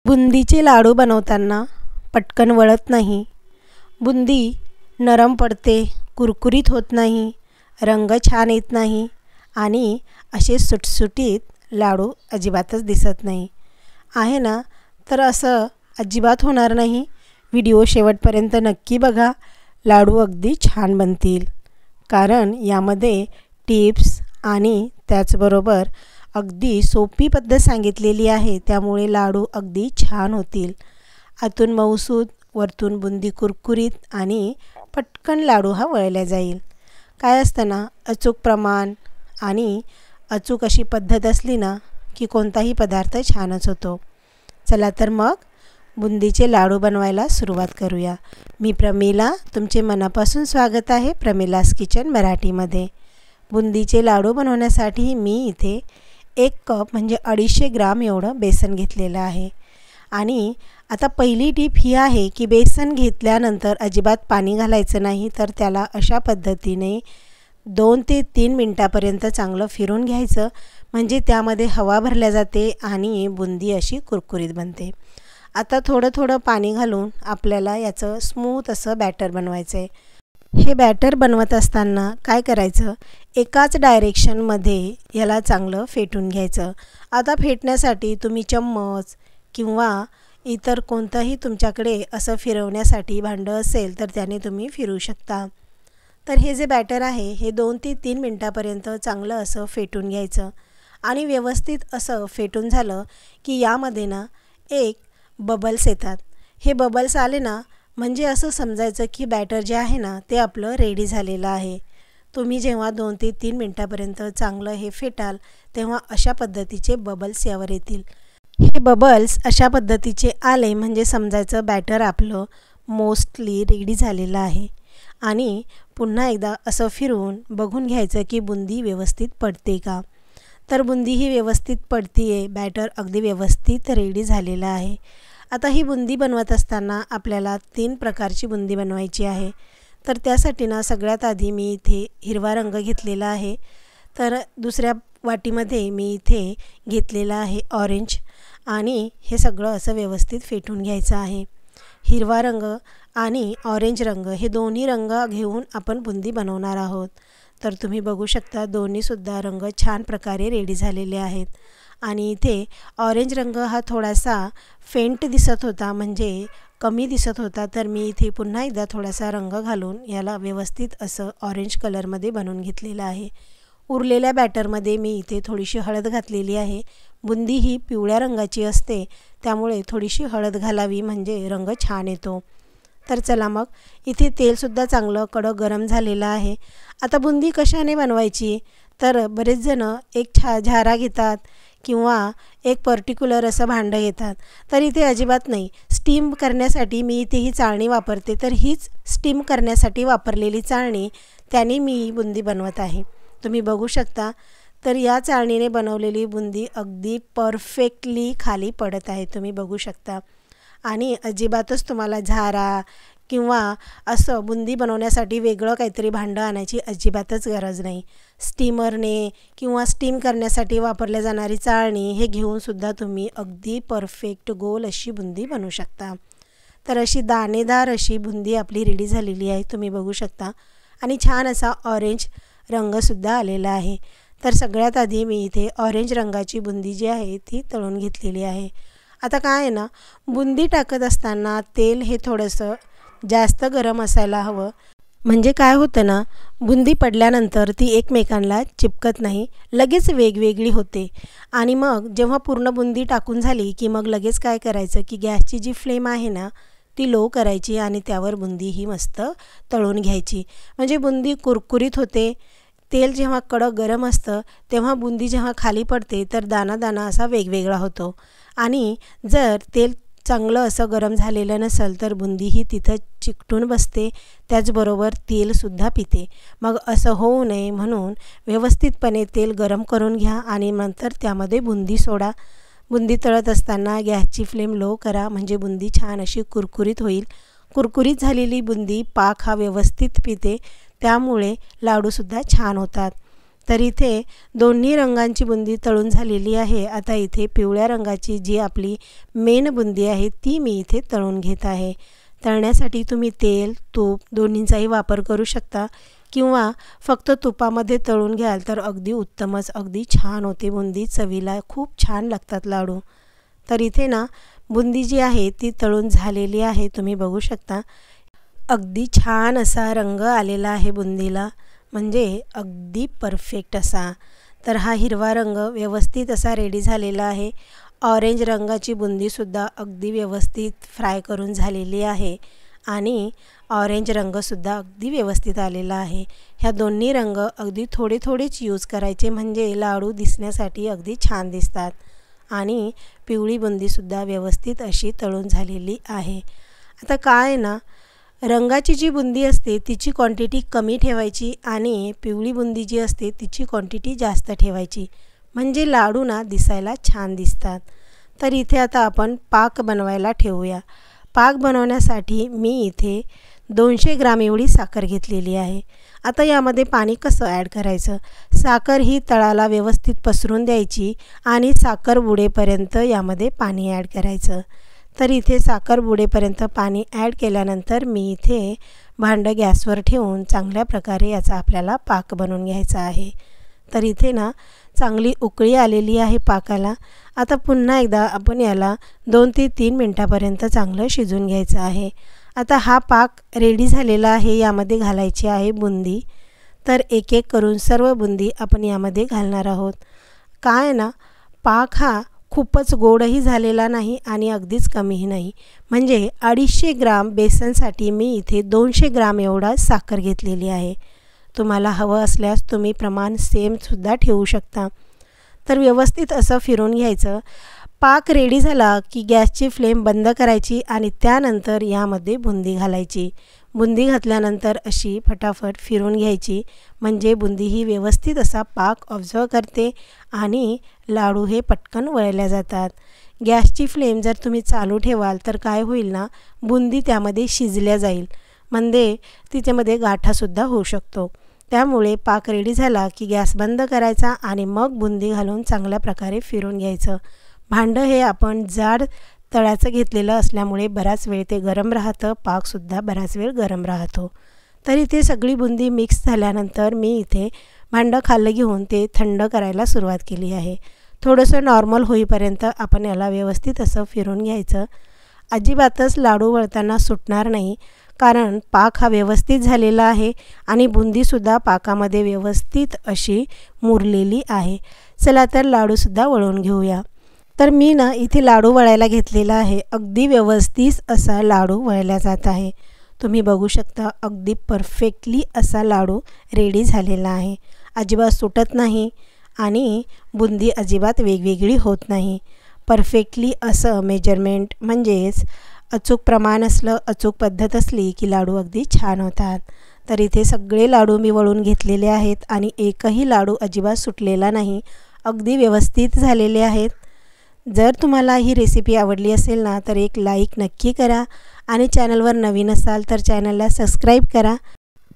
बुंदीचे लाडू बनवताना पटकन वळत नाही, बुंदी नरम पडते, कुरकुरीत होत नाही, रंग छान येत नाही आणि असे सुटसुटीत लाडू अजिबातच दिसत नाही आहे ना. तर असं अजिबात होणार नाही. व्हिडिओ शेवटपर्यंत नक्की बघा. लाडू अगदी छान बनतील, कारण यामध्ये टिप्स आणि त्याचबरोबर अगदी सोपी पद्धत सांगितलेली आहे. त्यामुळे लाडू अगदी छान होतील. आतून मऊसूद, वरतून बुंदी कुरकुरीत आणि पटकन लाडू हा वळला जाईल. काय असतं ना, अचूक प्रमाण आणि अचूक अशी पद्धत असली ना की कोणताही पदार्थ छानच होतो. चला तर मग बुंदीचे लाडू बनवायला सुरुवात करूया. मी प्रमिला, तुमचे मनापासून स्वागत आहे प्रमिलास किचन मराठीमध्ये. बुंदीचे लाडू बनवण्यासाठी मी इथे 1 कप म्हणजे 250 ग्राम एवढं बेसन घेतलेलं आहे. आणि आता पहिली टीप ही आहे की बेसन घेतल्यानंतर अजिबात पाणी घालायचं नाही, तर त्याला अशा पद्धतीने 2 ते 3 मिनटापर्यंत चांगलं फिरून घ्यायचं, म्हणजे त्यामध्ये हवा भरल्या जाते आणि बुंदी अशी कुरकुरीत बनते. आता थोडं थोडं पाणी घालून आपल्याला याचं स्मूथ असं बॅटर बनवायचं आहे. हे बॅटर बनवत असताना काय करायचं, एकाच डायरेक्शनमध्ये याला चांगलं फेटून घ्यायचं. आता फेटण्यासाठी तुम्ही चम्मच किंवा इतर कोणतंही तुमच्याकडे असं फिरवण्यासाठी भांडं असेल तर त्याने तुम्ही फिरवू शकता. तर हे जे बॅटर आहे हे 2 ते 3 मिनटापर्यंत चांगलं असं फेटून घ्यायचं. आणि व्यवस्थित असं फेटून झालं की यामध्ये ना एक बबल्स येतात. हे बबल्स आले ना म्हणजे असं समजायचं की बॅटर जे आहे ना ते आपलं रेडी झालेलं आहे. तुम्ही जेव्हा 2 ते 3 मिनटापर्यंत चांगलं हे फेटाल तेव्हा अशा पद्धतीचे बबल्स यावर येतील. हे बबल्स अशा पद्धतीचे आले म्हणजे समजायचं बॅटर आपलं मोस्टली रेडी झालेलं आहे. आणि पुन्हा एकदा असं फिरवून बघून घ्यायचं की बुंदी व्यवस्थित पडते का. तर बुंदी ही व्यवस्थित पडतीये, बॅटर अगदी व्यवस्थित रेडी झालेलं आहे. आता ही बुंदी बनवत असताना आपल्याला 3 प्रकारची बुंदी बनवायची आहे. तर त्यासाठी ना सगळ्यात आधी मी इथे हिरवा रंग घेतलेला आहे. तर दुसऱ्या वाटीमध्ये मी इथे घेतलेला आहे ऑरेंज. आणि हे सगळं असं व्यवस्थित फेटून घ्यायचं आहे. हिरवा रंग आणि ऑरेंज रंग हे दोन्ही रंग घेऊन आपण बुंदी बनवणार आहोत. तर तुम्ही बघू शकता दोन्हीसुद्धा रंग छान प्रकारे रेडी झालेले आहेत. आणि इथे ऑरेंज रंग हा थोडासा फेंट दिसत होता, म्हणजे कमी दिसत होता, तर मी इथे पुन्हा एकदा थोडासा रंग घालून याला व्यवस्थित असं ऑरेंज कलरमध्ये बनवून घेतलेलं आहे. उरलेल्या बॅटरमध्ये मी इथे थोडीशी हळद घातलेली आहे. बुंदी ही पिवळ्या रंगाची असते, त्यामुळे थोडीशी हळद घालावी म्हणजे रंग छान येतो. तर चला मग इथे तेलसुद्धा चांगलं कडक गरम झालेलं आहे. आता बुंदी कशाने बनवायची, तर बरेच जण एक झारा घेतात किंवा एक पर्टिक्युलर असं भांडं घेतात. तर इथे अजिबात नाही. स्टीम करण्यासाठी मी इथे ही चाळणी वापरते. तर हीच स्टीम करण्यासाठी वापरलेली चाळणी, त्याने मी बुंदी बनवत आहे. तुम्ही बघू शकता. तर या चाळणीने बनवलेली बुंदी अगदी परफेक्टली खाली पडत आहे, तुम्ही बघू शकता. आणि अजिबातच तुम्हाला झारा किंवा असं बुंदी बनवण्यासाठी वेगळं काहीतरी भांडं आणायची अजिबातच गरज नाही. स्टीमरने किंवा स्टीम करण्यासाठी वापरल्या जाणारी चाळणी हे घेऊनसुद्धा तुम्ही अगदी परफेक्ट गोल अशी बुंदी बनवू शकता. तर अशी दाणेदार अशी बुंदी आपली रेडी झालेली आहे, तुम्ही बघू शकता. आणि छान असा ऑरेंज रंगसुद्धा आलेला आहे. तर सगळ्यात आधी मी इथे ऑरेंज रंगाची बुंदी जी आहे ती तळून घेतलेली आहे. आता काय आहे ना, बुंदी टाकत असताना तेल हे थोडंसं जास्त गरम असायला हवं, म्हणजे काय होतं ना, बुंदी पडल्यानंतर ती एकमेकांना चिपकत नाही, लगेच वेगवेगळी होते. आणि मग जेव्हा पूर्ण बुंदी टाकून झाली की मग लगेच काय करायचं की गॅसची जी फ्लेम आहे ना ती लो करायची आणि त्यावर बुंदी ही मस्त तळून घ्यायची, म्हणजे बुंदी कुरकुरीत होते. तेल जेव्हा कडक गरम असतं तेव्हा बुंदी जेव्हा खाली पडते तर दाणा दाणा असा वेगवेगळा होतो. आणि जर तेल चांगलं असं गरम झालेलं नसेल तर बुंदी ही तिथं चिकटून बसते, त्याचबरोबर तेलसुद्धा पिते. मग असं होऊ नये म्हणून व्यवस्थितपणे तेल गरम करून घ्या आणि नंतर त्यामध्ये बुंदी सोडा. बुंदी तळत असताना गॅसची फ्लेम लो करा, म्हणजे बुंदी छान अशी कुरकुरीत होईल. कुरकुरीत झालेली बुंदी पाक हा व्यवस्थित पिते, त्यामुळे लाडूसुद्धा छान होतात. तर इथे दोन्ही रंगांची बुंदी तळून झालेली आहे। आता इथे पिवळ्या रंगाची जी आपली मेन बुंदी आहे ती मी इथे तळून घेत आहे। तळण्यासाठी तुम्ही तेल तूप दोन्हींचाही वापर करू शकता किंवा फक्त तुपामध्ये तळून घ्याल तर अगदी उत्तमच, अगदी छान होते बुंदी, चवीला खूप छान लागतात लाडू। तर इथे ना बुंदी जी आहे ती तळून झालेली आहे, तुम्ही बघू शकता। अगदी छान असा रंग आलेला आहे बुंदीला, म्हणजे अगदी परफेक्ट असा। तर हा हिरवा रंग व्यवस्थित असा रेडी झालेला आहे। ऑरेंज रंगाची बुंदीसुद्धा अगदी व्यवस्थित फ्राय करून झालेली आहे आणि ऑरेंज रंगसुद्धा अगदी व्यवस्थित आलेला आहे। ह्या दोन्ही रंग अगदी थोडे थोडेच यूज करायचे, म्हणजे लाडू दिसण्यासाठी अगदी छान दिसतात। आणि पिवळी बुंदीसुद्धा व्यवस्थित अशी तळून झालेली आहे। आता काय ना, रंगाची जी बुंदी असते तिची क्वांटिटी कमी ठेवायची आणि पिवळी बुंदी जी असते तिची क्वांटिटी जास्त ठेवायची, म्हणजे लाडू ना दिसायला छान दिसतात। तर इथे आता आपण पाक बनवायला ठेवूया। पाक बनवण्यासाठी मी इथे 200 ग्राम एवढी साखर घेतलेली आहे। आता यामध्ये पाणी कसं ॲड करायचं, साखर ही तळाला व्यवस्थित पसरून द्यायची आणि साखर बुडेपर्यंत यामध्ये पाणी ॲड करायचं। तर इथे साखर बुडेपर्यंत पाणी ॲड केल्यानंतर मी इथे भांडं गॅसवर ठेवून चांगल्या प्रकारे याचा आपल्याला पाक बनवून घ्यायचा आहे। तर इथे ना चांगली उकळी आलेली आहे पाकाला। आता पुन्हा एकदा आपण याला 2 ते 3 मिनिटापर्यंत चांगलं शिजवून घ्यायचं आहे। आता हा पाक रेडी झालेला आहे, यामध्ये घालायची आहे बुंदी। तर एक एक करून सर्व बुंदी आपण यामध्ये घालणार आहोत। काय ना, पाक हा खूपच गोडही झालेला नाही आणि अगदीच कमीही नाही, म्हणजे 250 ग्राम बेसनसाठी मी इथे 200 ग्राम एवढा साखर घेतलेली आहे। तुम्हाला हवं असल्यास तुम्ही प्रमाण सेमसुद्धा ठेवू शकता। तर व्यवस्थित असं फिरवून घ्यायचं। पाक रेडी झाला की गॅसची फ्लेम बंद करायची आणि त्यानंतर यामध्ये बुंदी घालायची। बुंदी घातल्यानंतर अशी फटाफट फिरवून घ्यायची, म्हणजे बुंदी ही व्यवस्थित असा पाक ऑब्झर्व करते आणि लाडू हे पटकन वळल्या जातात। गॅसची फ्लेम जर तुम्ही चालू ठेवाल तर काय होईल ना, बुंदी त्यामध्ये शिजल्या जाईल, म्हणजे तिच्यामध्ये गाठासुद्धा होऊ शकतो। त्यामुळे पाक रेडी झाला की गॅस बंद करायचा आणि मग बुंदी घालून चांगल्या प्रकारे फिरवून घ्यायचं। भांडं हे आपण जाड तळ्याचं घेतलेलं असल्यामुळे बराच वेळ ते गरम राहतं, पाकसुद्धा बराच वेळ गरम राहतो। तर इथे सगळी बुंदी मिक्स झाल्यानंतर मी इथे भांडं खाली घेऊन ते थंड करायला सुरुवात केली आहे। थोडंसं नॉर्मल होईपर्यंत आपण याला व्यवस्थित असं फिरवून घ्यायचं। अजिबातच लाडू वळताना सुटणार नाही, कारण पाक हा व्यवस्थित झालेला आहे आणि बुंदीसुद्धा पाकामध्ये व्यवस्थित अशी मुरलेली आहे। चला तर लाडूसुद्धा वळून घेऊया। तर मी ना इथे लाडू वळायला घेतलेला आहे। अगदी व्यवस्थित असा लाडू वळला जात आहे। तुम्ही बघू शकता अगदी परफेक्टली असा लाडू रेडी झालेला आहे। अजिबात सुटत नाही आणि बुंदी अजिबात वेगवेगळी होत नाही। परफेक्टली असं मेजरमेंट, म्हणजेच अचूक प्रमाण असलं, अचूक पद्धत असली की लाडू अगदी छान होतात। तर इथे सगळे लाडू मी वळून घेतलेले आहेत आणि एकही लाडू अजिबात सुटलेला नाही, अगदी व्यवस्थित झालेले आहेत। जर तुम्हाला ही रेसिपी आवडली असेल ना तर एक लाईक नक्की करा आणि चॅनलवर नवीन असाल तर चॅनलला सबस्क्राईब करा।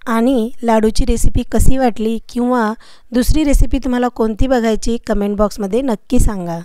आणि लाडूची रेसिपी कशी वाटली किंवा दुसरी रेसिपी तुम्हाला कोणती बघायची कमेंट बॉक्समध्ये नक्की सांगा।